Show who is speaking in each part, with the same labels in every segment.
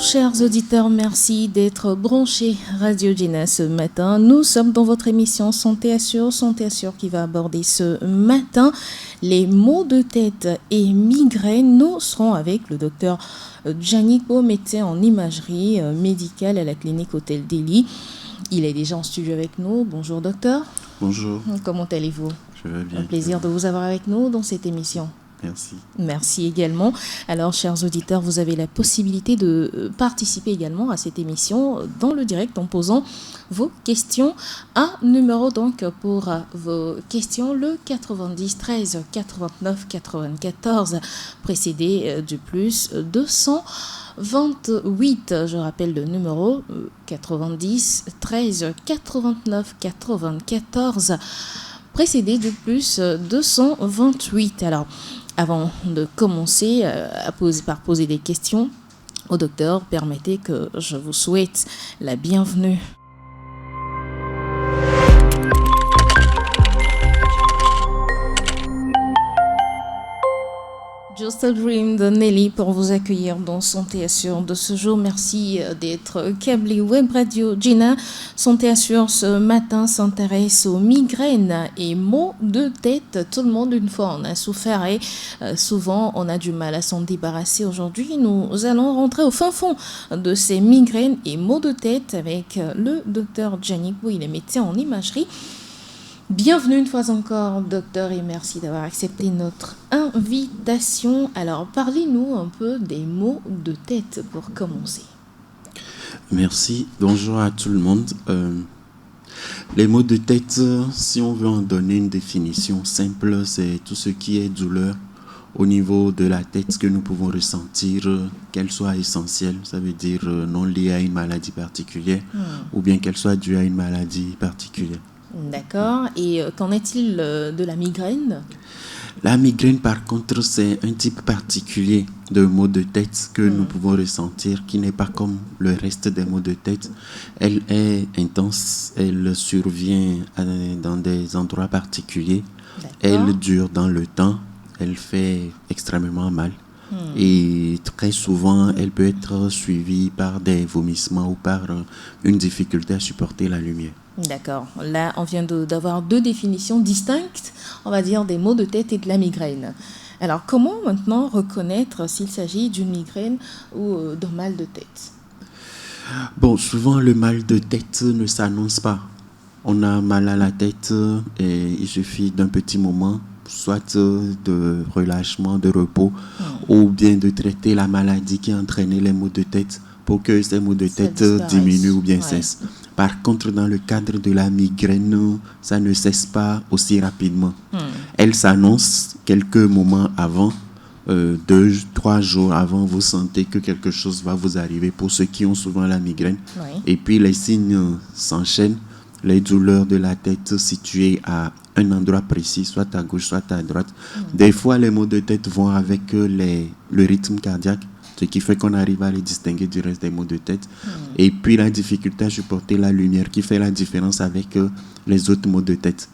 Speaker 1: chers auditeurs, merci d'être branchés Radio Gina ce matin. Nous sommes dans votre émission Santé Assure qui va aborder ce matin les maux de tête et migraines. Nous serons avec le docteur Djanik Bo, médecin en imagerie médicale à la clinique Hôtel Delhi. Il est déjà en studio avec nous. Bonjour docteur.
Speaker 2: Bonjour.
Speaker 1: Comment allez-vous?
Speaker 2: Je vais bien.
Speaker 1: Un plaisir de vous avoir avec nous dans cette émission.
Speaker 2: Merci.
Speaker 1: Merci également. Alors, chers auditeurs, vous avez la possibilité de participer également à cette émission dans le direct en posant vos questions. Un numéro donc pour vos questions, le 90 13 89 94, précédé du plus 228. Je rappelle le numéro 90 13 89 94, précédé du plus 228. Alors, avant de commencer par poser des questions au docteur, permettez que je vous souhaite la bienvenue. Just a Dream de Nelly pour vous accueillir dans Santé Assure de ce jour. Merci d'être câblé Web Radio Gina. Santé Assure ce matin s'intéresse aux migraines et maux de tête. Tout le monde une fois en a souffert et souvent on a du mal à s'en débarrasser. Aujourd'hui, nous allons rentrer au fin fond de ces migraines et maux de tête avec le docteur Djanik Bo. Il est médecin en imagerie. Bienvenue une fois encore, docteur, et merci d'avoir accepté notre invitation. Alors, parlez-nous un peu des maux de tête pour commencer.
Speaker 2: Merci. Bonjour à tout le monde. Les maux de tête, si on veut en donner une définition simple, c'est tout ce qui est douleur au niveau de la tête que nous pouvons ressentir, qu'elle soit essentielle, ça veut dire non liée à une maladie particulière, ou bien qu'elle soit due à une maladie particulière.
Speaker 1: D'accord. Et qu'en est-il de la migraine ?
Speaker 2: La migraine, par contre, c'est un type particulier de maux de tête que nous pouvons ressentir, qui n'est pas comme le reste des maux de tête. Elle est intense, elle survient dans des endroits particuliers, elle dure dans le temps, elle fait extrêmement mal. Et très souvent, elle peut être suivie par des vomissements ou par une difficulté à supporter la lumière.
Speaker 1: D'accord. Là, on vient d'avoir deux définitions distinctes, on va dire, des maux de tête et de la migraine. Alors, comment maintenant reconnaître s'il s'agit d'une migraine ou d'un mal de tête ?
Speaker 2: Bon, souvent, le mal de tête ne s'annonce pas. On a mal à la tête et il suffit d'un petit moment, soit de relâchement, de repos, ou bien de traiter la maladie qui a entraîné les maux de tête pour que ces maux de tête diminuent ou bien cessent. Par contre, dans le cadre de la migraine, ça ne cesse pas aussi rapidement. Elle s'annonce quelques moments avant, 2-3 jours avant, vous sentez que quelque chose va vous arriver pour ceux qui ont souvent la migraine. Et puis les signes s'enchaînent. Les douleurs de la tête situées à un endroit précis, soit à gauche, soit à droite. Des fois, les maux de tête vont avec le rythme cardiaque, ce qui fait qu'on arrive à les distinguer du reste des maux de tête. Et puis, la difficulté à supporter la lumière qui fait la différence avec les autres maux de tête.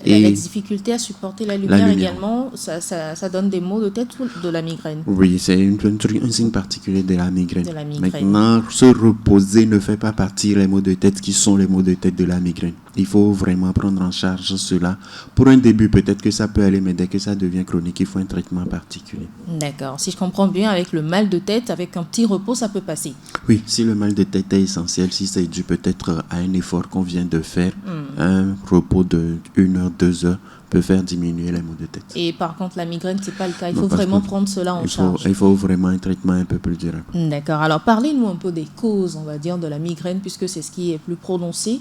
Speaker 1: La difficulté à supporter la lumière également, ça donne des maux de tête ou de la migraine ?
Speaker 2: Oui, c'est un signe particulier de la migraine. Maintenant, se reposer ne fait pas partie des maux de tête qui sont les maux de tête de la migraine. Il faut vraiment prendre en charge cela. Pour un début, peut-être que ça peut aller, mais dès que ça devient chronique, il faut un traitement particulier.
Speaker 1: D'accord. Si je comprends bien, avec le mal de tête, avec un petit repos, ça peut passer.
Speaker 2: Oui, si le mal de tête est essentiel, si c'est dû peut-être à un effort qu'on vient de faire, un repos de 1 heure, 2 heures peut faire diminuer les maux de tête.
Speaker 1: Et par contre, la migraine, ce n'est pas le cas. Il faut vraiment prendre cela en charge.
Speaker 2: Il faut vraiment un traitement un peu plus durable.
Speaker 1: D'accord. Alors, parlez-nous un peu des causes, on va dire, de la migraine, puisque c'est ce qui est plus prononcé.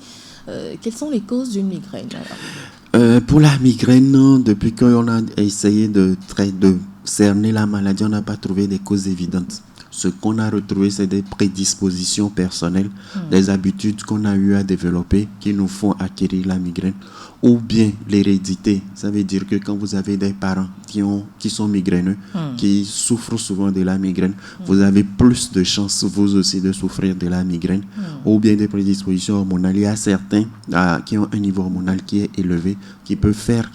Speaker 1: Quelles sont les causes d'une migraine alors ?
Speaker 2: Pour la migraine, depuis qu'on a essayé de cerner la maladie, on n'a pas trouvé des causes évidentes. Ce qu'on a retrouvé, c'est des prédispositions personnelles, des habitudes qu'on a eu à développer qui nous font acquérir la migraine, ou bien l'hérédité. Ça veut dire que quand vous avez des parents qui sont migraineux, qui souffrent souvent de la migraine, vous avez plus de chances vous aussi de souffrir de la migraine, ou bien des prédispositions hormonales. Il y a certains qui ont un niveau hormonal qui est élevé, qui peuvent faire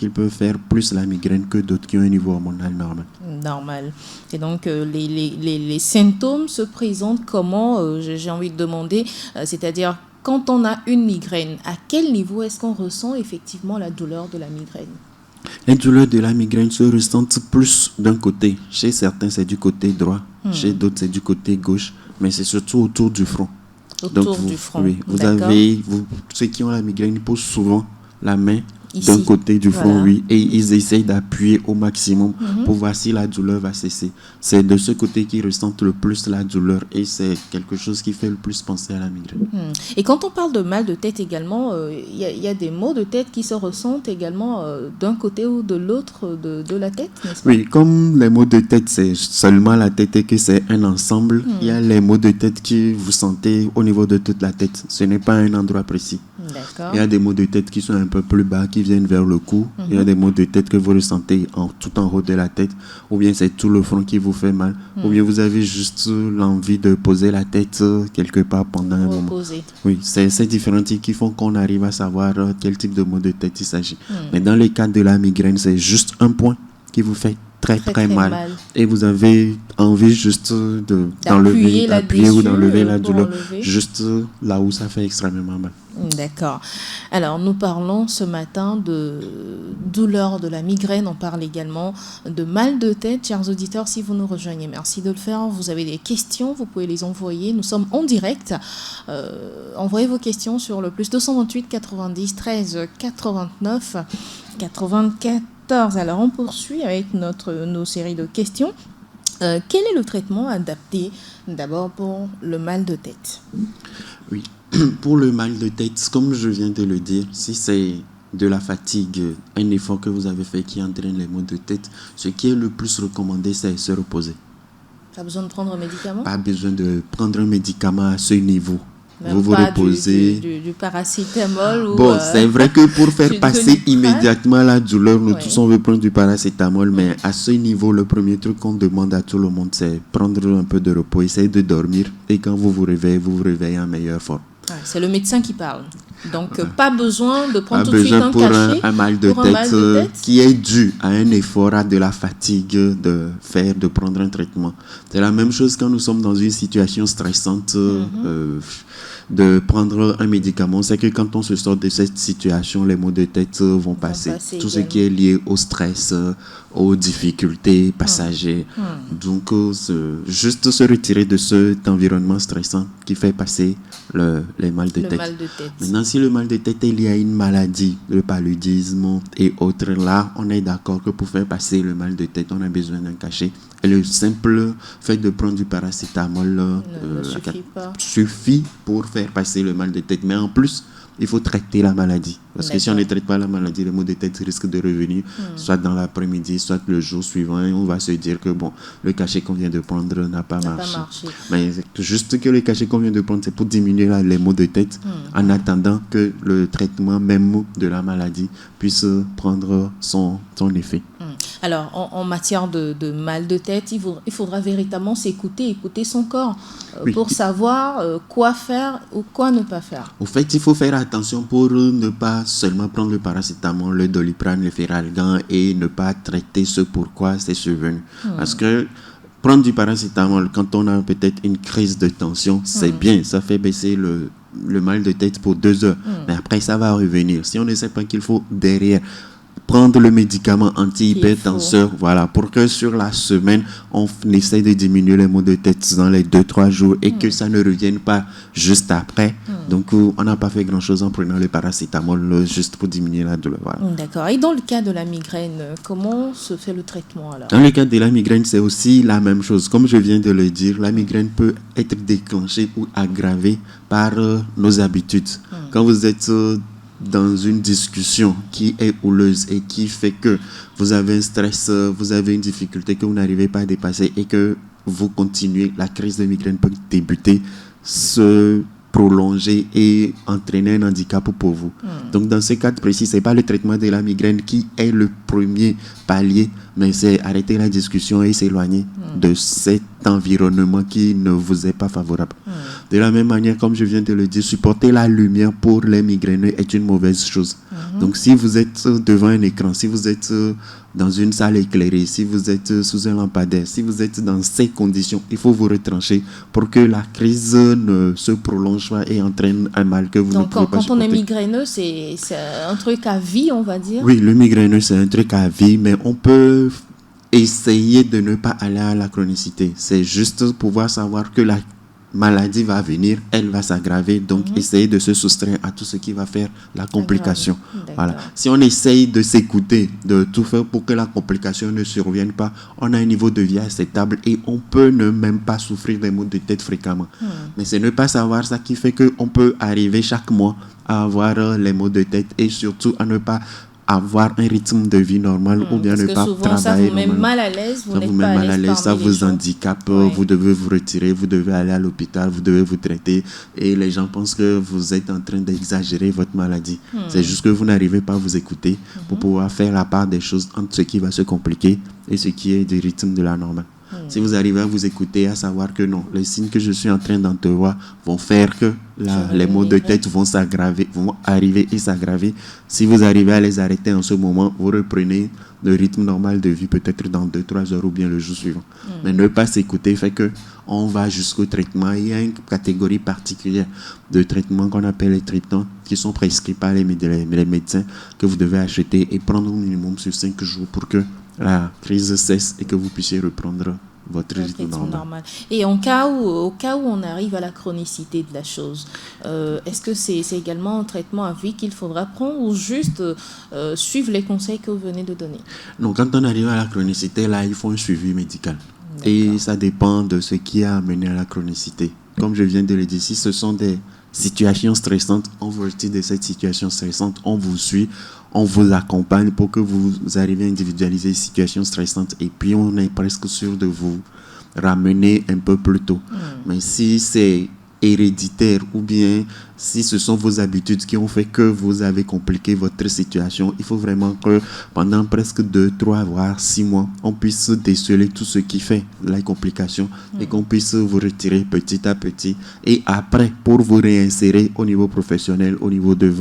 Speaker 2: plus la migraine que d'autres qui ont un niveau hormonal normal.
Speaker 1: Normal. Et donc les symptômes symptômes se présentent comment, j'ai envie de demander, c'est-à-dire quand on a une migraine, à quel niveau est-ce qu'on ressent effectivement la douleur de la migraine?
Speaker 2: Les douleurs de la migraine se ressentent plus d'un côté. Chez certains, c'est du côté droit. Chez d'autres, c'est du côté gauche. Mais c'est surtout autour du front.
Speaker 1: Autour du front.
Speaker 2: Oui, ceux qui ont la migraine posent souvent la main
Speaker 1: Ici.
Speaker 2: d'un côté du front,
Speaker 1: Voilà.
Speaker 2: oui, et ils essayent d'appuyer au maximum pour voir si la douleur va cesser. C'est de ce côté qu'ils ressentent le plus la douleur et c'est quelque chose qui fait le plus penser à la migraine.
Speaker 1: Et quand on parle de mal de tête également, il y a des maux de tête qui se ressentent également d'un côté ou de l'autre de la tête, n'est-ce pas?
Speaker 2: Oui, comme les maux de tête, c'est seulement la tête et que c'est un ensemble, il y a les maux de tête que vous sentez au niveau de toute la tête. Ce n'est pas un endroit précis.
Speaker 1: D'accord.
Speaker 2: Il y a des maux de tête qui sont un peu plus bas, qui viennent vers le cou. Il y a des maux de tête que vous ressentez tout en haut de la tête. Ou bien c'est tout le front qui vous fait mal. Ou bien vous avez juste l'envie de poser la tête quelque part pendant un moment.
Speaker 1: Reposer.
Speaker 2: Oui, c'est ces différents types qui font qu'on arrive à savoir quel type de maux de tête il s'agit. Mais dans le cas de la migraine, c'est juste un point qui vous fait très mal. Et vous avez envie juste d'appuyer ou d'enlever la douleur, juste là où ça fait extrêmement mal.
Speaker 1: D'accord. Alors, nous parlons ce matin de douleur de la migraine. On parle également de mal de tête. Chers auditeurs, si vous nous rejoignez, merci de le faire. Vous avez des questions, vous pouvez les envoyer. Nous sommes en direct. Envoyez vos questions sur le plus 228 90 13 89 94. Alors, on poursuit avec nos séries de questions. Quel est le traitement adapté d'abord pour le mal de tête?
Speaker 2: Oui. Pour le mal de tête, comme je viens de le dire, si c'est de la fatigue, un effort que vous avez fait qui entraîne les maux de tête, ce qui est le plus recommandé, c'est se reposer.
Speaker 1: Pas besoin de prendre un médicament?
Speaker 2: Pas besoin de prendre un médicament à ce niveau.
Speaker 1: Même
Speaker 2: vous
Speaker 1: pas
Speaker 2: reposez.
Speaker 1: Du paracétamol ou
Speaker 2: Bon, c'est vrai que pour faire passer immédiatement la douleur, nous
Speaker 1: Ouais.
Speaker 2: tous on veut prendre du paracétamol, mais à ce niveau, le premier truc qu'on demande à tout le monde, c'est prendre un peu de repos, essayer de dormir, et quand vous vous réveillez en meilleure forme.
Speaker 1: C'est le médecin qui parle. Donc, pas besoin de prendre
Speaker 2: Pas
Speaker 1: tout de suite
Speaker 2: besoin
Speaker 1: un
Speaker 2: pour
Speaker 1: cachet
Speaker 2: un mal de
Speaker 1: pour un
Speaker 2: tête,
Speaker 1: mal de tête.
Speaker 2: qui est dû à un effort, à de la fatigue de prendre un traitement. C'est la même chose quand nous sommes dans une situation stressante, de prendre un médicament. C'est que quand on se sort de cette situation, les maux de tête vont passer. Tout ce qui est lié au stress, aux difficultés passagères. Donc, juste se retirer de cet environnement stressant qui fait passer les mal de tête.
Speaker 1: Mal de tête.
Speaker 2: Maintenant, si le mal de tête est lié à une maladie, le paludisme et autres, là, on est d'accord que pour faire passer le mal de tête, on a besoin d'un cachet. Et le simple fait de prendre du paracétamol suffit pour faire passer le mal de tête. Mais en plus, il faut traiter la maladie. Parce que si on ne traite pas la maladie, les maux de tête risquent de revenir, soit dans l'après-midi, soit le jour suivant. Et on va se dire que bon, le cachet qu'on vient de prendre n'a pas marché. Mais juste que le cachet qu'on vient de prendre, c'est pour diminuer les maux de tête, en attendant que le traitement même de la maladie puisse prendre son effet.
Speaker 1: Alors, en matière de mal de tête, il faudra véritablement écouter son corps pour savoir quoi faire ou quoi ne pas faire.
Speaker 2: Au fait, il faut faire attention pour ne pas seulement prendre le paracétamol, le doliprane, le Feralgan et ne pas traiter ce pourquoi c'est survenu. Parce que prendre du paracétamol quand on a peut-être une crise de tension, c'est bien, ça fait baisser le mal de tête pour 2 heures. Mais après, ça va revenir. Si on ne sait pas qu'il faut derrière prendre le médicament anti-hypertenseur, voilà, pour que sur la semaine, on essaie de diminuer les maux de tête dans les 2-3 jours et que ça ne revienne pas juste après. Donc, on n'a pas fait grand-chose en prenant le paracétamol juste pour diminuer la douleur. Voilà.
Speaker 1: D'accord. Et dans le cas de la migraine, comment se fait le traitement alors?
Speaker 2: Dans le cas de la migraine, c'est aussi la même chose. Comme je viens de le dire, la migraine peut être déclenchée ou aggravée par nos habitudes. Quand vous êtes dans une discussion qui est houleuse et qui fait que vous avez un stress, vous avez une difficulté que vous n'arrivez pas à dépasser et que vous continuez, la crise de migraine peut débuter, se prolonger et entraîner un handicap pour vous. Donc dans ce cas précis, ce n'est pas le traitement de la migraine qui est le premier palier, mais c'est arrêter la discussion et s'éloigner de cet environnement qui ne vous est pas favorable. De la même manière, comme je viens de le dire, supporter la lumière pour les migraineux est une mauvaise chose. Donc, si vous êtes devant un écran, si vous êtes dans une salle éclairée, si vous êtes sous un lampadaire, si vous êtes dans ces conditions, il faut vous retrancher pour que la crise ne se prolonge pas et entraîne un mal que vous ne pouvez pas supporter.
Speaker 1: Donc, quand on est migraineux, c'est un truc à vie, on va dire?
Speaker 2: Oui, le migraineux, c'est un truc à vie, mais on peut essayer de ne pas aller à la chronicité. C'est juste pouvoir savoir que la maladie va venir, elle va s'aggraver, donc essayer de se soustraire à tout ce qui va faire la complication. Voilà. Si on essaye de s'écouter, de tout faire pour que la complication ne survienne pas, on a un niveau de vie acceptable et on peut ne même pas souffrir des maux de tête fréquemment. Mais c'est ne pas savoir ça qui fait qu'on peut arriver chaque mois à avoir les maux de tête et surtout à ne pas avoir un rythme de vie normal ou bien ne pas travailler
Speaker 1: ça vous met mal à l'aise,
Speaker 2: ça vous met mal à l'aise, ça vous handicape, vous devez vous retirer, vous devez aller à l'hôpital, vous devez vous traiter et les gens pensent que vous êtes en train d'exagérer votre maladie. C'est juste que vous n'arrivez pas à vous écouter pour pouvoir faire la part des choses entre ce qui va se compliquer et ce qui est du rythme de la normale. Si vous arrivez à vous écouter, à savoir que non, les signes que je suis en train d'entrevoir vont faire que les maux de tête vont s'aggraver, vont arriver et s'aggraver. Si vous arrivez à les arrêter en ce moment, vous reprenez le rythme normal de vie peut-être dans 2-3 heures ou bien le jour suivant. Mais ne pas s'écouter fait que on va jusqu'au traitement. Il y a une catégorie particulière de traitements qu'on appelle les traitements qui sont prescrits par les médecins que vous devez acheter et prendre au minimum sur 5 jours pour que la crise cesse et que vous puissiez reprendre votre rythme normal.
Speaker 1: Et au cas où on arrive à la chronicité de la chose, est-ce que c'est également un traitement à vie qu'il faudra prendre ou juste suivre les conseils que vous venez de donner?
Speaker 2: Non, quand on arrive à la chronicité, là, il faut un suivi médical. Et ça dépend de ce qui a amené à la chronicité. Comme je viens de le dire, si ce sont des situations stressantes, on vous retire de cette situation stressante, on vous suit, on vous accompagne pour que vous arriviez à individualiser les situations stressantes et puis on est presque sûr de vous ramener un peu plus tôt. Mais si c'est héréditaire ou bien si ce sont vos habitudes qui ont fait que vous avez compliqué votre situation, il faut vraiment que pendant presque 2, 3, voire 6 mois, on puisse déceler tout ce qui fait la complication et qu'on puisse vous retirer petit à petit. Et après, pour vous réinsérer au niveau professionnel, au niveau de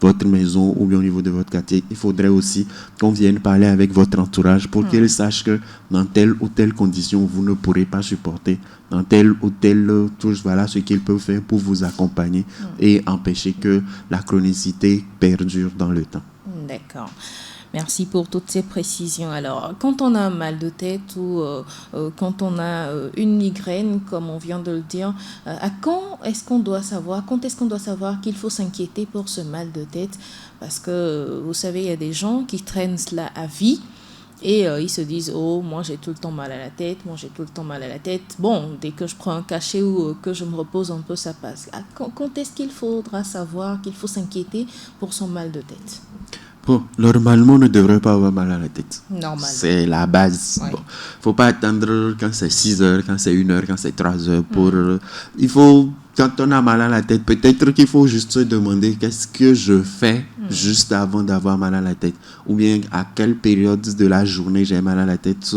Speaker 2: votre maison ou bien au niveau de votre quartier, il faudrait aussi qu'on vienne parler avec votre entourage pour qu'ils sachent que dans telle ou telle condition, vous ne pourrez pas supporter. Dans telle ou telle touche, voilà ce qu'ils peuvent faire pour vous accompagner et empêcher que la chronicité perdure dans le temps.
Speaker 1: D'accord. Merci pour toutes ces précisions. Alors, quand on a un mal de tête ou quand on a une migraine, comme on vient de le dire, quand est-ce qu'on doit savoir qu'il faut s'inquiéter pour ce mal de tête? Parce que, vous savez, il y a des gens qui traînent cela à vie. Et ils se disent, oh, moi j'ai tout le temps mal à la tête, Bon, dès que je prends un cachet ou que je me repose un peu, ça passe. Quand est-ce qu'il faudra savoir qu'il faut s'inquiéter pour son mal de tête?
Speaker 2: Bon, normalement, on ne devrait pas avoir mal à la tête.
Speaker 1: Normal.
Speaker 2: C'est la base.
Speaker 1: Ouais.
Speaker 2: Bon, faut pas attendre quand c'est 6 heures, quand c'est 1 heure, quand c'est 3 heures. Il faut, quand on a mal à la tête, peut-être qu'il faut juste se demander qu'est-ce que je fais juste avant d'avoir mal à la tête. Ou bien à quelle période de la journée j'ai mal à la tête.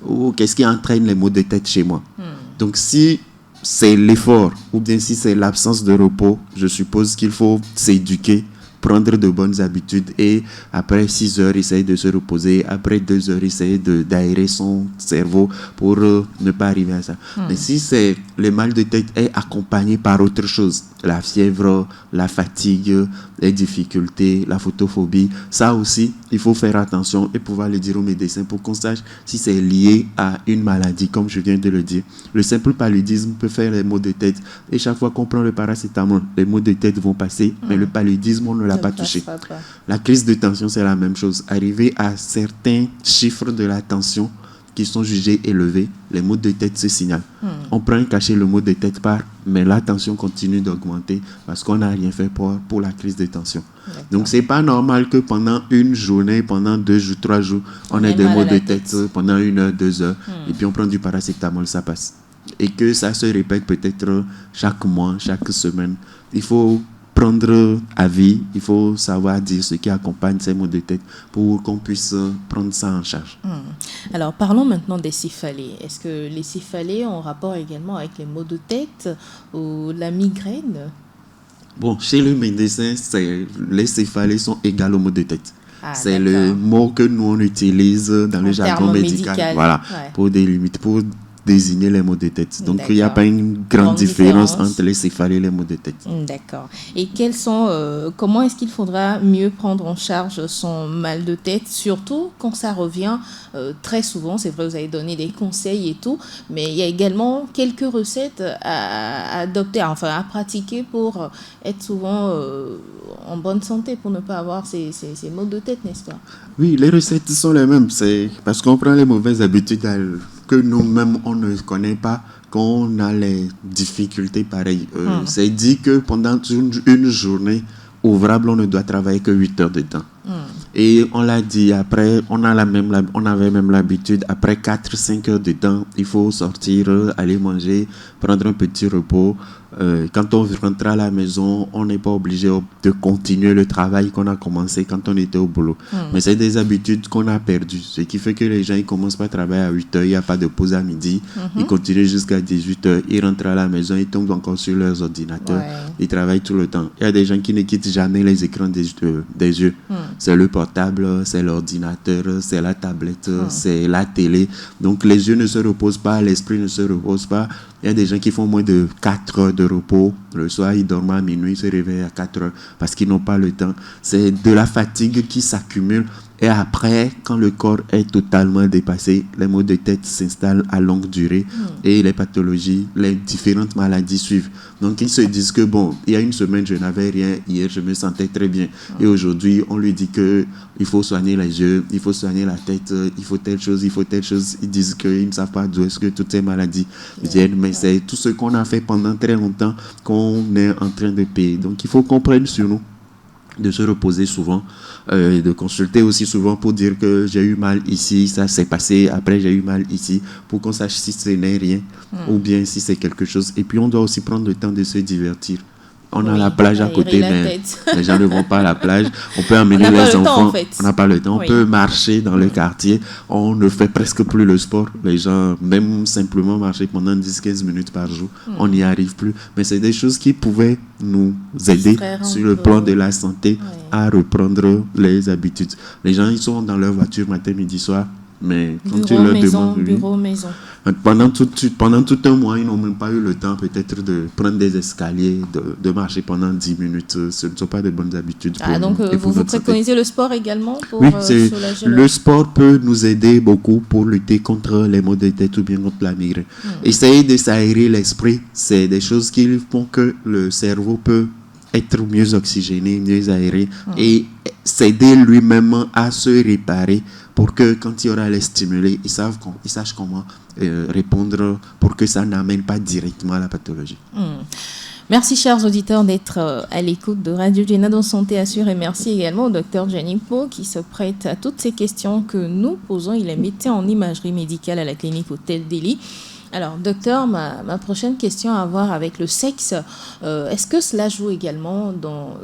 Speaker 2: Ou qu'est-ce qui entraîne les maux de tête chez moi. Donc si c'est l'effort ou bien si c'est l'absence de repos, je suppose qu'il faut s'éduquer, prendre de bonnes habitudes et après 6 heures, essayer de se reposer. Après 2 heures, essayer d'aérer son cerveau pour ne pas arriver à ça. Mais si c'est le mal de tête est accompagné par autre chose, la fièvre, la fatigue, les difficultés, la photophobie, ça aussi, il faut faire attention et pouvoir le dire au médecin pour qu'on sache si c'est lié à une maladie, comme je viens de le dire. Le simple paludisme peut faire les maux de tête et chaque fois qu'on prend le paracétamol, les maux de tête vont passer, mais le paludisme, on ne l'a pas touché. La crise de tension, c'est la même chose. Arriver à certains chiffres de la tension qui sont jugés élevés, les maux de tête se signalent. On prend un cachet, le maux de tête part, mais la tension continue d'augmenter parce qu'on n'a rien fait pour la crise de tension. Donc, c'est pas normal que pendant une journée, pendant 2 jours, 3 jours, on ait des maux de tête pendant 1 heure, 2 heures, et puis on prend du paracétamol, ça passe. Et que ça se répète peut-être chaque mois, chaque semaine. Il faut prendre avis, il faut savoir dire ce qui accompagne ces maux de tête pour qu'on puisse prendre ça en charge.
Speaker 1: Alors, parlons maintenant des céphalées. Est-ce que les céphalées ont rapport également avec les maux de tête ou la migraine?
Speaker 2: Bon, chez le médecin, les céphalées sont égales aux maux de tête. C'est le mot que nous on utilise dans le jargon médical. Voilà, pour désigner les maux de tête. Donc, il n'y a pas une grande différence entre les céphalées et les maux de tête.
Speaker 1: D'accord. Et comment est-ce qu'il faudra mieux prendre en charge son mal de tête, surtout quand ça revient très souvent? C'est vrai, vous avez donné des conseils et tout, mais il y a également quelques recettes à adopter, enfin à pratiquer pour être souvent en bonne santé, pour ne pas avoir ces maux de tête, n'est-ce pas?
Speaker 2: Oui, les recettes sont les mêmes. C'est parce qu'on prend les mauvaises habitudes que nous-mêmes, on ne connaît pas, qu'on a les difficultés pareilles. C'est dit que pendant une journée ouvrable, on ne doit travailler que 8 heures de temps. Et on l'a dit, après, on avait même l'habitude, après 4-5 heures de temps, il faut sortir, aller manger, prendre un petit repos. Quand on rentre à la maison, on n'est pas obligé de continuer le travail qu'on a commencé quand on était au boulot. Mais c'est des habitudes qu'on a perdues. Ce qui fait que les gens, ils commencent pas à travailler à 8 heures, il n'y a pas de pause à midi. Ils continuent jusqu'à 18 heures, ils rentrent à la maison, ils tombent encore sur leurs ordinateurs. Ils travaillent tout le temps. Il y a des gens qui ne quittent jamais les écrans des yeux. C'est le portable, c'est l'ordinateur, c'est la tablette, c'est la télé. Donc les yeux ne se reposent pas, l'esprit ne se repose pas. Il y a des gens qui font moins de 4 heures de repos. Le soir, ils dorment à minuit, ils se réveillent à 4 heures parce qu'ils n'ont pas le temps. C'est de la fatigue qui s'accumule. Et après, quand le corps est totalement dépassé, les maux de tête s'installent à longue durée et les pathologies, les différentes maladies suivent. Donc, ils se disent que, bon, il y a une semaine, je n'avais rien. Hier, je me sentais très bien. Et aujourd'hui, on lui dit qu'il faut soigner les yeux, il faut soigner la tête, il faut telle chose, il faut telle chose. Ils disent qu'ils ne savent pas d'où est-ce que toutes ces maladies viennent. Mais c'est tout ce qu'on a fait pendant très longtemps qu'on est en train de payer. Donc, il faut qu'on prenne sur nous de se reposer souvent, de consulter aussi souvent pour dire que j'ai eu mal ici, ça s'est passé, après j'ai eu mal ici, pour qu'on sache si ce n'est rien ou bien si c'est quelque chose. Et puis on doit aussi prendre le temps de se divertir. On a la plage à côté, mais les gens ne vont pas à la plage. On peut emmener les enfants. On n'a pas le temps. On peut marcher dans le quartier. On ne fait presque plus le sport. Les gens, même simplement marcher pendant 10-15 minutes par jour, on n'y arrive plus. Mais c'est des choses qui pouvaient nous aider sur le plan de la santé à reprendre les habitudes. Les gens, ils sont dans leur voiture matin, midi, soir. Mais quand tu leur demandes...
Speaker 1: maison.
Speaker 2: Pendant tout un mois, ils n'ont même pas eu le temps peut-être de prendre des escaliers, de marcher pendant 10 minutes. Ce ne sont pas de bonnes habitudes.
Speaker 1: Donc vous préconisez le sport également pour soulager
Speaker 2: le sport peut nous aider beaucoup pour lutter contre les maux de tête ou bien contre la migraine. Essayer de s'aérer l'esprit, c'est des choses qui font que le cerveau peut être mieux oxygéné, mieux aéré et s'aider lui-même à se réparer pour que quand il y aura les stimulés, ils sachent comment répondre pour que ça n'amène pas directement à la pathologie.
Speaker 1: Merci chers auditeurs d'être à l'écoute de Radio Jena dans Santé Assure et merci également au docteur Jenny Po qui se prête à toutes ces questions que nous posons. Il est médecin en imagerie médicale à la clinique Hôtel Delhi. Alors, docteur, ma prochaine question a à voir avec le sexe. Est-ce que cela joue également dans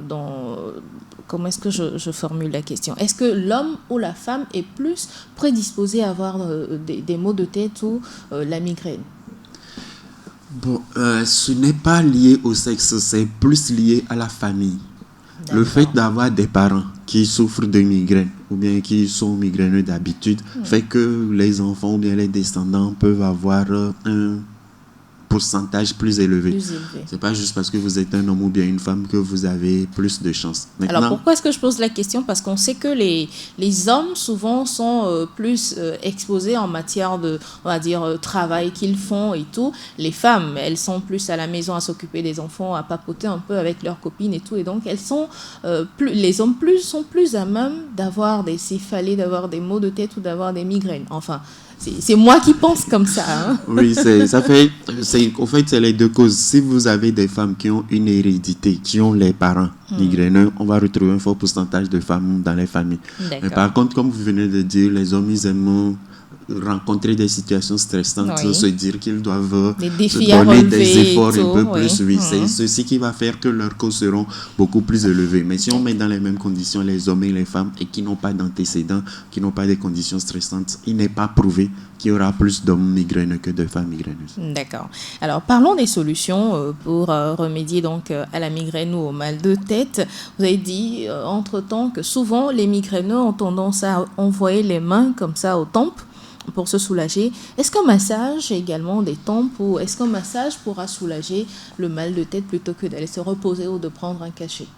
Speaker 1: comment est-ce que je formule la question? Est-ce que l'homme ou la femme est plus prédisposé à avoir des maux de tête ou la migraine?
Speaker 2: Bon, ce n'est pas lié au sexe, c'est plus lié à la famille. D'accord. Le fait d'avoir des parents qui souffrent de migraine ou bien qui sont migraineux d'habitude fait que les enfants ou bien les descendants peuvent avoir un pourcentage plus élevé. C'est pas juste parce que vous êtes un homme ou bien une femme que vous avez plus de chances. Maintenant,
Speaker 1: alors pourquoi est-ce que je pose la question? Parce qu'on sait que les hommes souvent sont plus exposés en matière de, on va dire, travail qu'ils font et tout. Les femmes, elles sont plus à la maison à s'occuper des enfants, à papoter un peu avec leurs copines et tout. Et donc elles sont les hommes sont plus à même d'avoir des céphalées, d'avoir des maux de tête ou d'avoir des migraines. Enfin, c'est moi qui pense comme ça. Hein.
Speaker 2: Oui, en fait, c'est les deux causes. Si vous avez des femmes qui ont une hérédité, qui ont les parents migraineux, on va retrouver un fort pourcentage de femmes dans les familles. Mais par contre, comme vous venez de dire, les hommes, ils aiment rencontrer des situations stressantes,
Speaker 1: Oui.
Speaker 2: se dire qu'ils doivent
Speaker 1: Des défis à
Speaker 2: donner
Speaker 1: relever
Speaker 2: des
Speaker 1: et
Speaker 2: efforts
Speaker 1: tout,
Speaker 2: un peu
Speaker 1: oui.
Speaker 2: plus. Oui, c'est ceci qui va faire que leurs coûts seront beaucoup plus élevés. Mais si on met dans les mêmes conditions les hommes et les femmes et qui n'ont pas d'antécédents, qui n'ont pas des conditions stressantes, il n'est pas prouvé qu'il y aura plus d'hommes migraineux que de femmes migraineuses.
Speaker 1: D'accord. Alors parlons des solutions pour remédier donc à la migraine ou au mal de tête. Vous avez dit entre-temps que souvent les migraineux ont tendance à envoyer les mains comme ça aux tempes pour se soulager. Est-ce qu'un massage également des tempes ou est-ce qu'un massage pourra soulager le mal de tête plutôt que d'aller se reposer ou de prendre un cachet?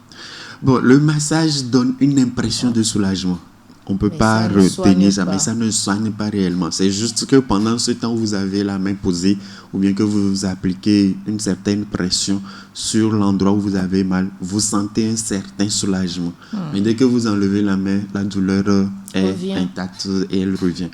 Speaker 2: Bon, le massage donne une impression de soulagement. On ne peut pas retenir ça, mais ça ne soigne pas réellement. C'est juste que pendant ce temps où vous avez la main posée ou bien que vous appliquez une certaine pression sur l'endroit où vous avez mal, vous sentez un certain soulagement. Mais dès que vous enlevez la main, la douleur est intacte et elle revient.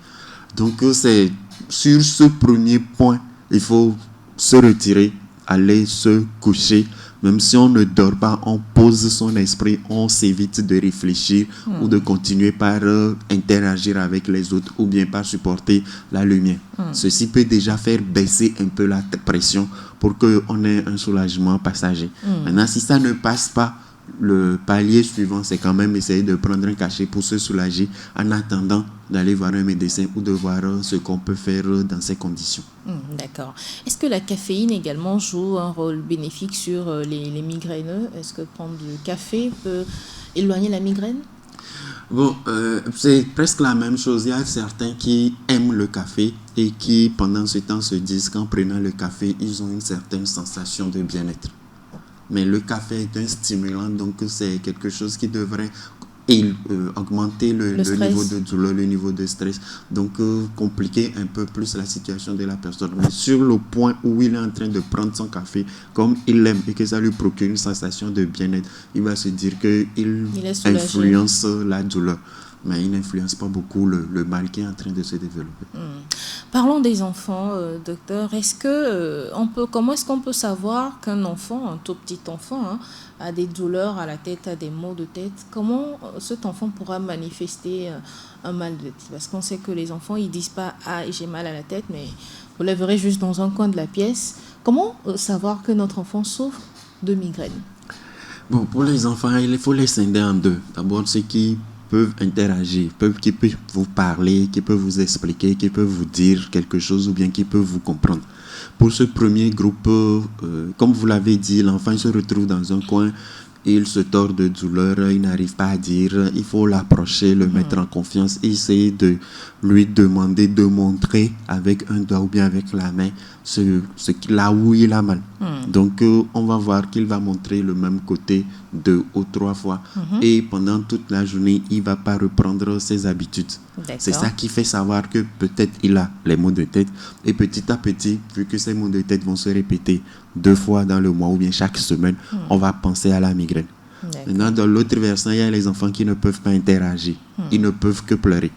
Speaker 2: Donc, c'est sur ce premier point, il faut se retirer, aller se coucher. Même si on ne dort pas, on pose son esprit, on s'évite de réfléchir ou de continuer par interagir avec les autres ou bien par supporter la lumière. Ceci peut déjà faire baisser un peu la pression pour qu'on ait un soulagement passager. Maintenant, si ça ne passe pas, le palier suivant, c'est quand même essayer de prendre un cachet pour se soulager en attendant d'aller voir un médecin ou de voir ce qu'on peut faire dans ces conditions.
Speaker 1: D'accord. Est-ce que la caféine également joue un rôle bénéfique sur les migraineux? Est-ce que prendre du café peut éloigner la migraine?
Speaker 2: Bon, c'est presque la même chose. Il y a certains qui aiment le café et qui, pendant ce temps, se disent qu'en prenant le café, ils ont une certaine sensation de bien-être. Mais le café est un stimulant, donc c'est quelque chose qui devrait augmenter le niveau de douleur, le niveau de stress, donc compliquer un peu plus la situation de la personne. Mais sur le point où il est en train de prendre son café, comme il l'aime et que ça lui procure une sensation de bien-être, il va se dire qu'il influence la douleur. Mais il n'influence pas beaucoup le mal qui est en train de se développer.
Speaker 1: Parlons des enfants, docteur. Comment est-ce qu'on peut savoir qu'un enfant, un tout petit enfant, a des douleurs à la tête, a des maux de tête? Comment cet enfant pourra manifester un mal de tête? Parce qu'on sait que les enfants, ils disent pas « Ah, j'ai mal à la tête », mais vous le verrez juste dans un coin de la pièce. Comment savoir que notre enfant souffre de migraine?
Speaker 2: Bon, pour les enfants, il faut les scinder en deux. D'abord, ceux qui peuvent interagir, qui peuvent vous parler, qui peuvent vous expliquer, qui peuvent vous dire quelque chose ou bien qui peuvent vous comprendre. Pour ce premier groupe, comme vous l'avez dit, l'enfant se retrouve dans un coin, il se tord de douleur, il n'arrive pas à dire, il faut l'approcher, le mettre en confiance, essayer de lui demander de montrer avec un doigt ou bien avec la main là où il a mal. Donc, on va voir qu'il va montrer le même côté 2 ou 3 fois. Et pendant toute la journée, il ne va pas reprendre ses habitudes. C'est ça qui fait savoir que peut-être il a les maux de tête. Et petit à petit, vu que ces maux de tête vont se répéter 2 fois dans le mois ou bien chaque semaine, on va penser à la migraine. Maintenant, dans l'autre versant, il y a les enfants qui ne peuvent pas interagir. Ils ne peuvent que pleurer.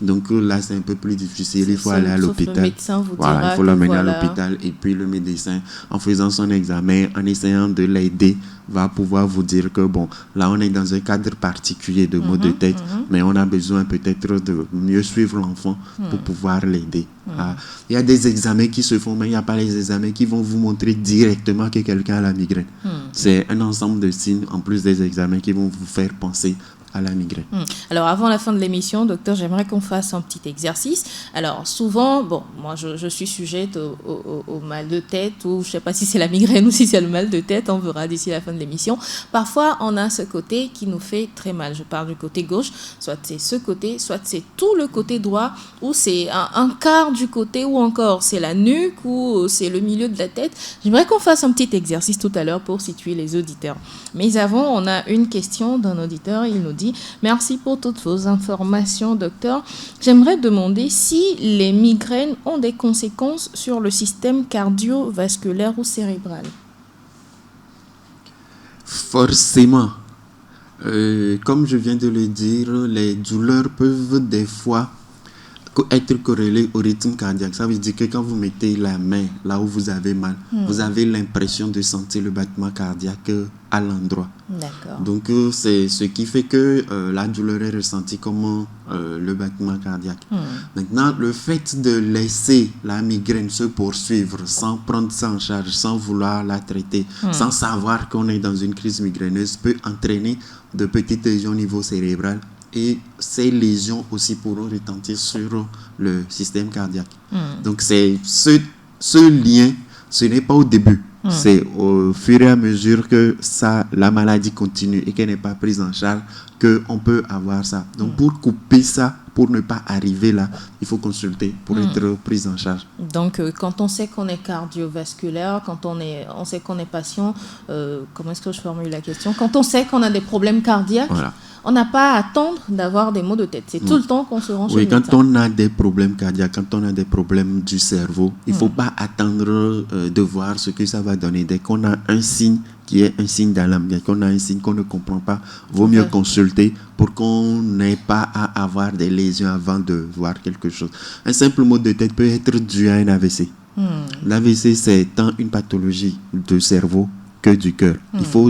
Speaker 2: Donc là, c'est un peu plus difficile. Il faut aller à l'hôpital.
Speaker 1: Voilà,
Speaker 2: il faut l'amener à l'hôpital. Et puis le médecin, en faisant son examen, en essayant de l'aider, va pouvoir vous dire que bon, là, on est dans un cadre particulier de maux de tête, mais on a besoin peut-être de mieux suivre l'enfant pour pouvoir l'aider. Il y a des examens qui se font, mais il n'y a pas les examens qui vont vous montrer directement que quelqu'un a la migraine. C'est un ensemble de signes, en plus des examens, qui vont vous faire penser à la migraine.
Speaker 1: Alors, avant la fin de l'émission, docteur, j'aimerais qu'on fasse un petit exercice. Alors, souvent, moi, je suis sujette au mal de tête, ou je ne sais pas si c'est la migraine ou si c'est le mal de tête, on verra d'ici la fin de l'émission. Parfois, on a ce côté qui nous fait très mal. Je parle du côté gauche, soit c'est ce côté, soit c'est tout le côté droit, ou c'est un quart du côté, ou encore c'est la nuque, ou c'est le milieu de la tête. J'aimerais qu'on fasse un petit exercice tout à l'heure pour situer les auditeurs. Mais avant, on a une question d'un auditeur, il nous dit: merci pour toutes vos informations, docteur. J'aimerais demander si les migraines ont des conséquences sur le système cardiovasculaire ou cérébral.
Speaker 2: Forcément. Comme je viens de le dire, les douleurs peuvent des fois être corrélé au rythme cardiaque. Ça veut dire que quand vous mettez la main là où vous avez mal, vous avez l'impression de sentir le battement cardiaque à l'endroit.
Speaker 1: D'accord.
Speaker 2: Donc, c'est ce qui fait que la douleur est ressentie comme le battement cardiaque. Maintenant, le fait de laisser la migraine se poursuivre sans prendre ça en charge, sans vouloir la traiter, sans savoir qu'on est dans une crise migraineuse, peut entraîner de petites lésions au niveau cérébral. Et ces lésions aussi pourront retentir sur le système cardiaque. Donc, c'est ce lien, ce n'est pas au début. C'est au fur et à mesure que la maladie continue et qu'elle n'est pas prise en charge qu'on peut avoir ça. Donc, pour couper ça, pour ne pas arriver là, il faut consulter pour être prise en charge.
Speaker 1: Donc, quand on sait qu'on est cardiovasculaire, quand on sait qu'on est patient, comment est-ce que je formule la question? Quand on sait qu'on a des problèmes cardiaques, voilà. On n'a pas à attendre d'avoir des maux de tête. C'est tout le temps qu'on se rend chez le médecin.
Speaker 2: Oui, quand on a des problèmes cardiaques, quand on a des problèmes du cerveau, il ne faut pas attendre de voir ce que ça va donner. Dès qu'on a un signe qui est un signe d'alarme, dès qu'on a un signe qu'on ne comprend pas, vaut mieux consulter pour qu'on n'ait pas à avoir des lésions avant de voir quelque chose. Un simple maux de tête peut être dû à un AVC. L'AVC, c'est tant une pathologie du cerveau que du cœur. Il faut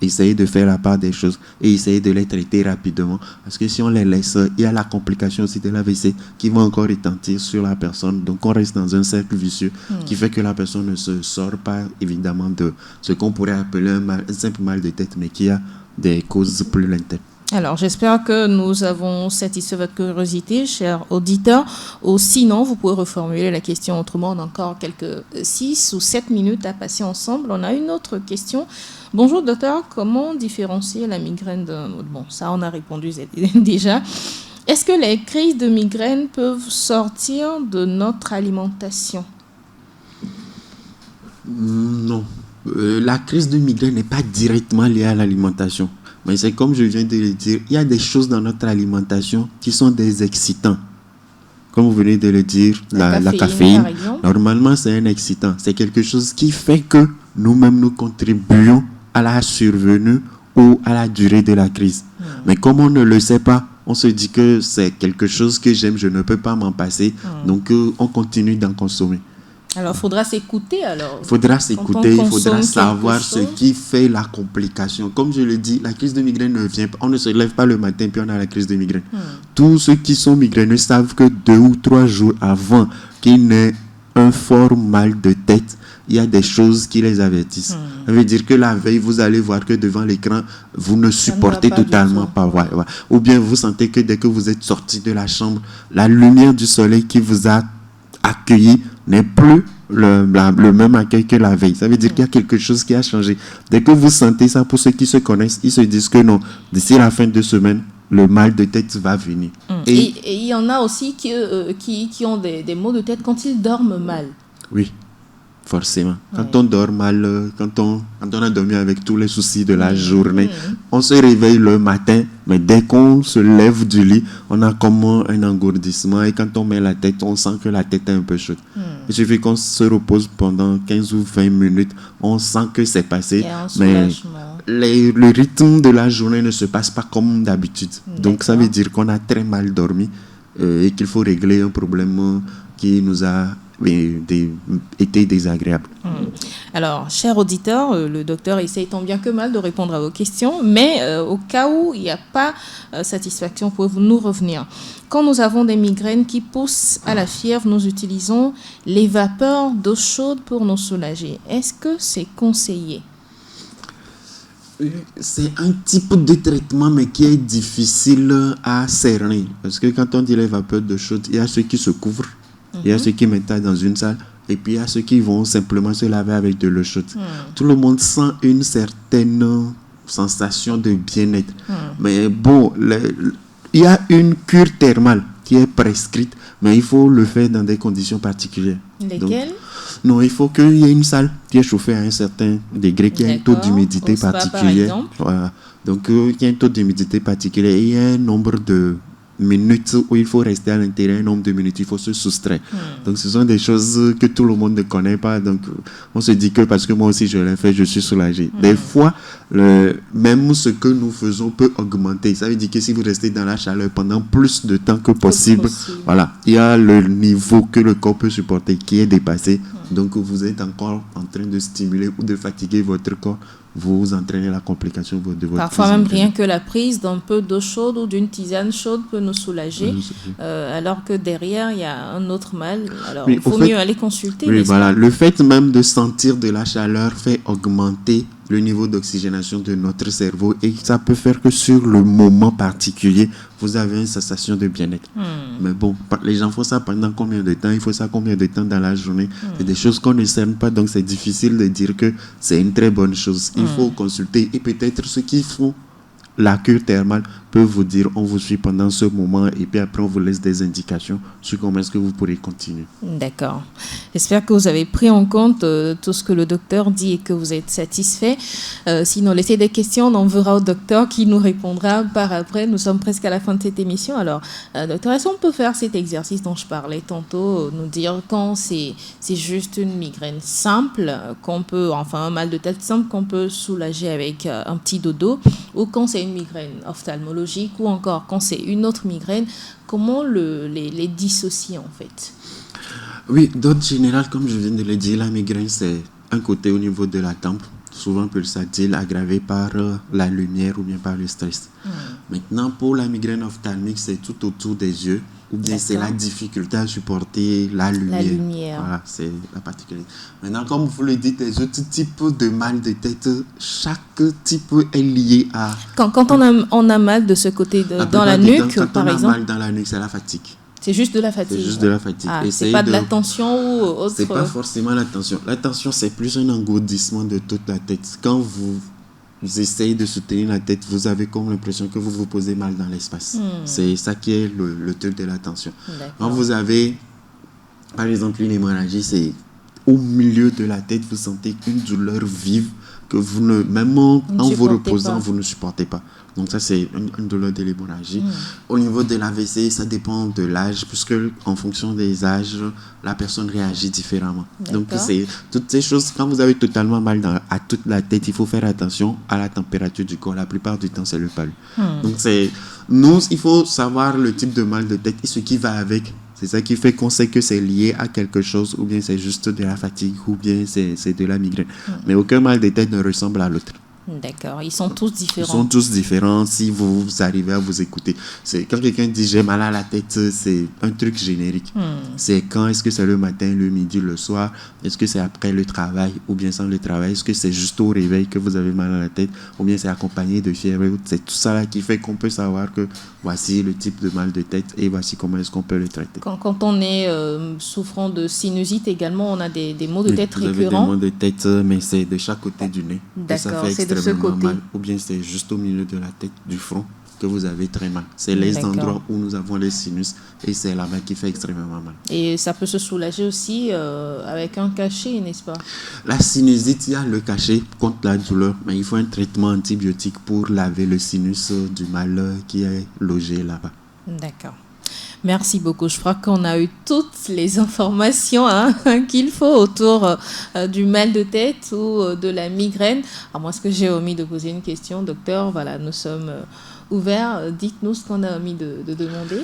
Speaker 2: essayer de faire la part des choses et essayer de les traiter rapidement, parce que si on les laisse, il y a la complication aussi de l'AVC qui va encore retentir sur la personne. Donc on reste dans un cercle vicieux qui fait que la personne ne se sort pas évidemment de ce qu'on pourrait appeler un simple mal de tête, mais qui a des causes plus lointaines.
Speaker 1: Alors, j'espère que nous avons satisfait votre curiosité, chers auditeurs. Ou sinon, vous pouvez reformuler la question autrement. On a encore quelques 6 ou 7 minutes à passer ensemble. On a une autre question. Bonjour, docteur. Comment différencier la migraine d'un autre? Bon, ça, on a répondu déjà. Est-ce que les crises de migraine peuvent sortir de notre alimentation?
Speaker 2: Non. La crise de migraine n'est pas directement liée à l'alimentation. Mais c'est comme je viens de le dire, il y a des choses dans notre alimentation qui sont des excitants. Comme vous venez de le dire, la caféine, normalement c'est un excitant. C'est quelque chose qui fait que nous-mêmes nous contribuons à la survenue ou à la durée de la crise. Mais comme on ne le sait pas, on se dit que c'est quelque chose que j'aime, je ne peux pas m'en passer. Donc on continue d'en consommer.
Speaker 1: Alors, il faudra s'écouter alors.
Speaker 2: Il faudra s'écouter, il faudra savoir ce qui fait la complication. Comme je le dis, la crise de migraine ne vient pas. On ne se lève pas le matin puis on a la crise de migraine. Tous ceux qui sont migraineux savent que 2 ou 3 jours avant qu'il n'ait un fort mal de tête, il y a des choses qui les avertissent. Ça veut dire que la veille, vous allez voir que devant l'écran, vous ne supportez totalement pas. Ouais. Ou bien vous sentez que dès que vous êtes sorti de la chambre, la lumière du soleil qui vous a accueilli n'est plus le même accueil que la veille. Ça veut dire qu'il y a quelque chose qui a changé. Dès que vous sentez ça, pour ceux qui se connaissent, ils se disent que non, d'ici la fin de semaine, le mal de tête va venir.
Speaker 1: Et il y en a aussi qui ont des maux de tête quand ils dorment mal.
Speaker 2: Oui, forcément. Quand on dort mal, quand on a dormi avec tous les soucis de la journée, on se réveille le matin, mais dès qu'on se lève du lit, on a comme un engourdissement et quand on met la tête, on sent que la tête est un peu chaude. Il suffit qu'on se repose pendant 15 ou 20 minutes, on sent que c'est passé, mais le rythme de la journée ne se passe pas comme d'habitude. Donc ça veut dire qu'on a très mal dormi et qu'il faut régler un problème qui nous a été désagréable.
Speaker 1: Alors, chers auditeurs, le docteur essaye tant bien que mal de répondre à vos questions, mais au cas où il n'y a pas satisfaction, pouvez-vous nous revenir? Quand nous avons des migraines qui poussent à la fièvre, nous utilisons les vapeurs d'eau chaude pour nous soulager. Est-ce que c'est conseillé?
Speaker 2: C'est un type de traitement, mais qui est difficile à cerner. Parce que quand on dit les vapeurs d'eau chaude, il y a ceux qui se couvrent, il y a ceux qui mettent ça dans une salle, et puis il y a ceux qui vont simplement se laver avec de l'eau chaude. Tout le monde sent une certaine sensation de bien-être. Mais bon, il y a une cure thermale qui est prescrite, mais il faut le faire dans des conditions particulières.
Speaker 1: Lesquelles?
Speaker 2: Non, il faut qu'il y ait une salle qui est chauffée à un certain degré, qui a un taux d'humidité particulier. Voilà. Donc, il y a un taux d'humidité particulier et il y a un nombre minutes où il faut rester à l'intérieur, un nombre de minutes, il faut se soustraire. Donc ce sont des choses que tout le monde ne connaît pas. Donc on se dit que parce que moi aussi je l'ai fait, je suis soulagé. Des fois, même ce que nous faisons peut augmenter. Ça veut dire que si vous restez dans la chaleur pendant plus de temps que possible, voilà, il y a le niveau que le corps peut supporter qui est dépassé. Donc vous êtes encore en train de stimuler ou de fatiguer votre corps. Vous entraînez la complication de votre
Speaker 1: Parfois même rien que la prise d'un peu d'eau chaude ou d'une tisane chaude peut nous soulager, alors que derrière il y a un autre mal. Alors il faut mieux aller consulter.
Speaker 2: Oui, voilà. Le fait même de sentir de la chaleur fait augmenter le niveau d'oxygénation de notre cerveau et ça peut faire que sur le moment particulier, vous avez une sensation de bien-être. Mais bon, les gens font ça pendant combien de temps? Il faut ça combien de temps dans la journée? C'est des choses qu'on ne cerne pas, donc c'est difficile de dire que c'est une très bonne chose. Il faut consulter et peut-être ceux qui font la cure thermale peuvent vous dire on vous suit pendant ce moment et puis après on vous laisse des indications sur comment est-ce que vous pourrez continuer.
Speaker 1: D'accord. J'espère que vous avez pris en compte tout ce que le docteur dit et que vous êtes satisfait. Sinon, laissez des questions, on enverra au docteur qui nous répondra par après. Nous sommes presque à la fin de cette émission. Alors, docteur, est-ce qu'on peut faire cet exercice dont je parlais tantôt, nous dire quand c'est juste une migraine simple, qu'on peut, enfin un mal de tête simple qu'on peut soulager avec un petit dodo, ou quand c'est une migraine ophtalmologique, ou encore quand c'est une autre migraine, comment les dissocier en fait?
Speaker 2: Oui, d'ordre général, comme je viens de le dire, la migraine c'est un côté au niveau de la tempe, souvent pulsatile, aggravé par la lumière ou bien par le stress. Maintenant, pour la migraine ophtalmique, c'est tout autour des yeux, ou bien c'est la difficulté à supporter la lumière.
Speaker 1: La lumière.
Speaker 2: Voilà, c'est la particularité. Maintenant, comme vous le dites, les autres types de mal de tête, chaque type est lié à...
Speaker 1: Quand on a mal de ce côté, dans la nuque, par exemple.
Speaker 2: Quand on a mal dans la nuque, c'est la fatigue.
Speaker 1: C'est juste de la fatigue.
Speaker 2: C'est juste de la fatigue.
Speaker 1: Ah, c'est pas de la tension ou autre.
Speaker 2: C'est pas forcément la tension. La tension, c'est plus un engourdissement de toute la tête. Quand vous essayez de soutenir la tête, vous avez comme l'impression que vous vous posez mal dans l'espace. C'est ça qui est le truc de la tension. Quand vous avez, par exemple, une hémorragie, c'est au milieu de la tête, vous sentez une douleur vive que vous ne, même en vous reposant, vous ne supportez pas. Donc ça, c'est une douleur de l'hémorragie. Au niveau de l'AVC, ça dépend de l'âge, puisque en fonction des âges, la personne réagit différemment. Donc c'est toutes ces choses. Quand vous avez totalement mal à toute la tête, il faut faire attention à la température du corps. La plupart du temps, c'est le palud. Donc il faut savoir le type de mal de tête et ce qui va avec. C'est ça qui fait qu'on sait que c'est lié à quelque chose, ou bien c'est juste de la fatigue, ou bien c'est de la migraine. Mais aucun mal de tête ne ressemble à l'autre.
Speaker 1: D'accord, ils sont tous différents.
Speaker 2: Ils sont tous différents si vous arrivez à vous écouter. Quand quelqu'un dit j'ai mal à la tête, c'est un truc générique. C'est quand? Est-ce que c'est le matin, le midi, le soir? Est-ce que c'est après le travail ou bien sans le travail? Est-ce que c'est juste au réveil que vous avez mal à la tête ou bien c'est accompagné de fièvre? C'est tout ça là qui fait qu'on peut savoir que voici le type de mal de tête et voici comment est-ce qu'on peut le traiter.
Speaker 1: Quand on est souffrant de sinusite également, on a des maux de tête récurrents.
Speaker 2: Vous avez des maux de tête, mais c'est de chaque côté du nez.
Speaker 1: D'accord, c'est de ce côté.
Speaker 2: Mal, ou bien c'est juste au milieu de la tête, du front, que vous avez très mal. C'est les endroits où nous avons les sinus et c'est là-bas qui fait extrêmement mal.
Speaker 1: Et ça peut se soulager aussi avec un cachet, n'est-ce pas?
Speaker 2: La sinusite, il y a le cachet contre la douleur, mais il faut un traitement antibiotique pour laver le sinus du mal qui est logé là-bas.
Speaker 1: D'accord. Merci beaucoup. Je crois qu'on a eu toutes les informations qu'il faut autour du mal de tête ou de la migraine. Alors moi, est-ce que j'ai omis de poser une question, docteur? Voilà, nous sommes ouverts. Dites-nous ce qu'on a omis de demander.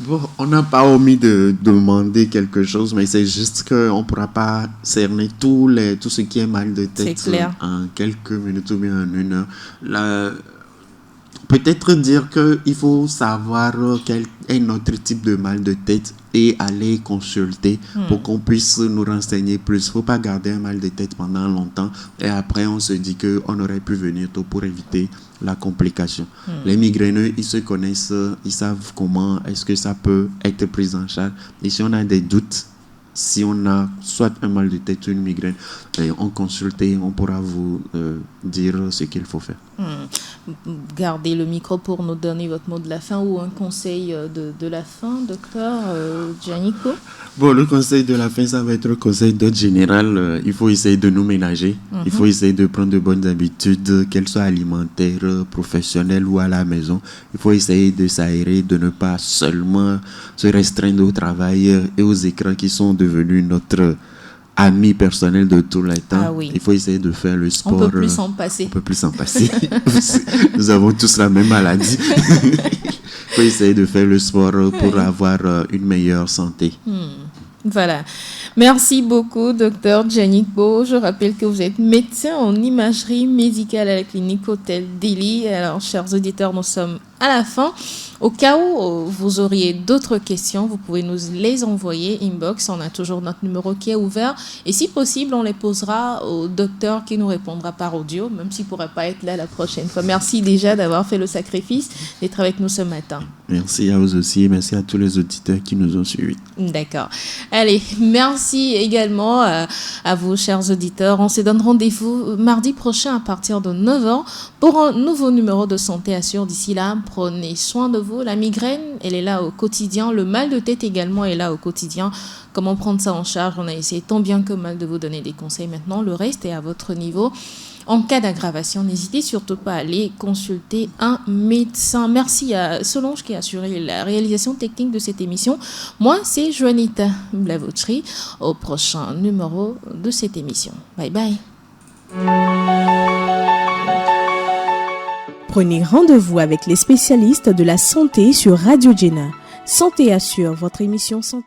Speaker 2: Bon, on n'a pas omis de demander quelque chose, mais c'est juste qu'on ne pourra pas cerner tout ce qui est mal de tête en quelques minutes ou bien en une heure. Peut-être dire qu'il faut savoir quel est notre type de mal de tête et aller consulter pour qu'on puisse nous renseigner plus. Il ne faut pas garder un mal de tête pendant longtemps et après on se dit qu'on aurait pu venir tôt pour éviter la complication. Les migraineux, ils se connaissent, ils savent comment est-ce que ça peut être pris en charge. Et si on a des doutes, si on a soit un mal de tête ou une migraine, on consulte et on pourra vous dire ce qu'il faut faire.
Speaker 1: Gardez le micro pour nous donner votre mot de la fin ou un conseil de la fin, docteur Giannico.
Speaker 2: Bon, le conseil de la fin, ça va être le conseil d'ordre général. Il faut essayer de nous ménager. Il faut essayer de prendre de bonnes habitudes, qu'elles soient alimentaires, professionnelles ou à la maison. Il faut essayer de s'aérer, de ne pas seulement se restreindre au travail et aux écrans qui sont devenus notre ami personnel de tous les temps.
Speaker 1: Ah oui.
Speaker 2: Il faut essayer de faire le sport.
Speaker 1: On peut plus s'en passer.
Speaker 2: On peut plus s'en passer. Nous avons tous la même maladie. Il faut essayer de faire le sport pour avoir une meilleure santé.
Speaker 1: Voilà. Merci beaucoup, docteur Giannico. Je rappelle que vous êtes médecin en imagerie médicale à la clinique Hôtel Delhi. Alors, chers auditeurs, nous sommes à la fin. Au cas où vous auriez d'autres questions, vous pouvez nous les envoyer inbox. On a toujours notre numéro qui est ouvert. Et si possible, on les posera au docteur qui nous répondra par audio, même s'il ne pourra pas être là la prochaine fois. Merci déjà d'avoir fait le sacrifice d'être avec nous ce matin.
Speaker 2: Merci à vous aussi. Merci à tous les auditeurs qui nous ont suivis.
Speaker 1: D'accord. Allez, merci également à vous, chers auditeurs. On se donne rendez-vous mardi prochain à partir de 9h pour un nouveau numéro de Santé Assure. D'ici là, prenez soin de vous. La migraine, elle est là au quotidien. Le mal de tête également est là au quotidien. Comment prendre ça en charge? On a essayé tant bien que mal de vous donner des conseils. Maintenant, le reste est à votre niveau. En cas d'aggravation, n'hésitez surtout pas à aller consulter un médecin. Merci à Solange qui a assuré la réalisation technique de cette émission. Moi, c'est Juanita Blavotri au prochain numéro de cette émission. Bye bye.
Speaker 3: Prenez rendez-vous avec les spécialistes de la santé sur Radio Jena. Santé Assure, votre émission santé.